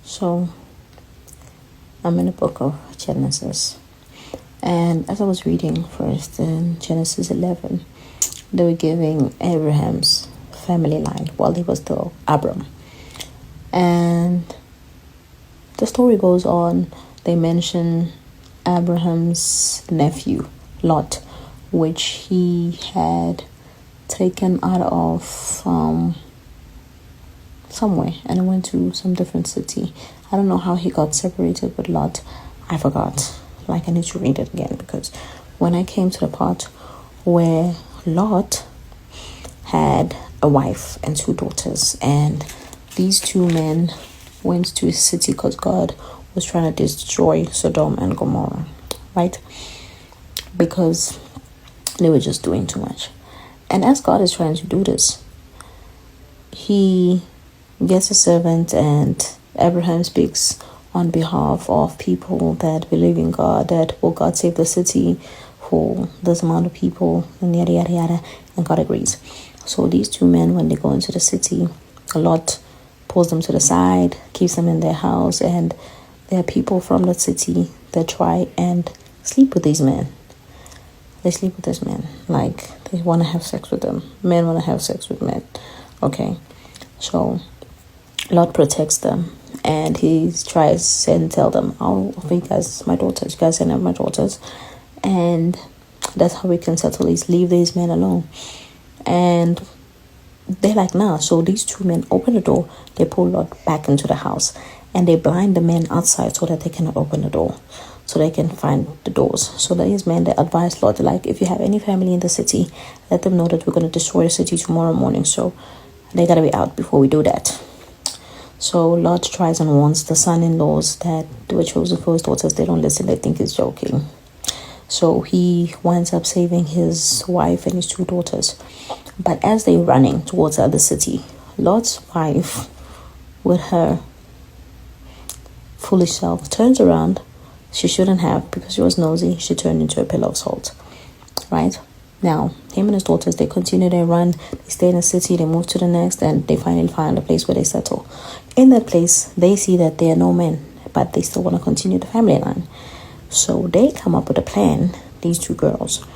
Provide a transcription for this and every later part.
So I'm in the book of Genesis. And as I was reading first in Genesis 11, they were giving Abraham's family line while he was still Abram. And the story goes on. They mention Abraham's nephew, Lot, which he had taken out of somewhere and went to some different city. I don't know how he got separated with Lot. I forgot. I need to read it again, because when I came to the part where Lot had a wife and 2 daughters, and these 2 men went to a city because God was trying to destroy Sodom and Gomorrah, right? Because they were just doing too much. And as God is trying to do this, he gets a servant, and Abraham speaks on behalf of people that believe in God, that will God save the city for this amount of people, and yada yada yada, and God agrees. So these 2 men, when they go into the city, Lot pulls them to the side, keeps them in their house, and there are people from the city that try and sleep with these men. They sleep with these men, they want to have sex with them. Men want to have sex with men. Okay, so Lot protects them, and he tries and tell them, "Oh, you guys, my daughters, you guys send my daughters, and that's how we can settle this. Leave these men alone." And they're like, "Nah." So these 2 men open the door, they pull Lot back into the house, and they blind the men outside so that they cannot open the door, so they can find the doors. So these men, they advise Lot, if you have any family in the city, let them know that we're going to destroy the city tomorrow morning, so they got to be out before we do that. So Lot tries and warns the son-in-laws that they were chosen for his daughters. They don't listen. They think he's joking. So he winds up saving his wife and his 2 daughters. But as they're running towards the other city, Lot's wife, with her foolish self, turns around. She shouldn't have, because she was nosy. She turned into a pillar of salt. Right? Now, him and his daughters, they continue their run. They stay in the city, they move to the next, and they finally find a place where they settle. In that place, they see that there are no men, but they still want to continue the family line. So they come up with a plan, these 2 girls,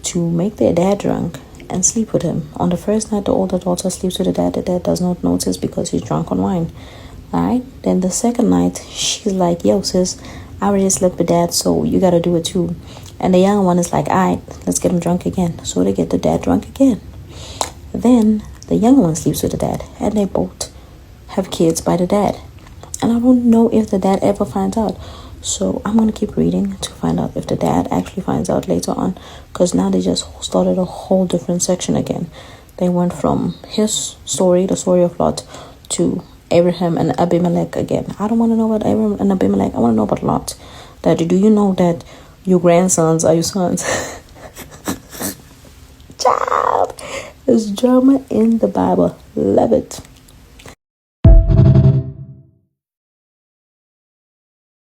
to make their dad drunk and sleep with him. On the first night, the older daughter sleeps with the dad does not notice because he's drunk on wine. Alright? Then the second night, she's like, "Yo, sis, I already slept with dad, so you got to do it too." And the young one is like, "Alright, let's get him drunk again." So they get the dad drunk again. Then the young one sleeps with the dad, and they both have kids by the dad. And I don't know if the dad ever finds out. So I'm going to keep reading to find out if the dad actually finds out later on, because now they just started a whole different section again. They went from his story, the story of Lot, to Abraham and Abimelech again. I don't want to know about Abraham and Abimelech. I want to know about Lot. That, do you know that your grandsons are your sons? Child, there's drama in the Bible. Love it.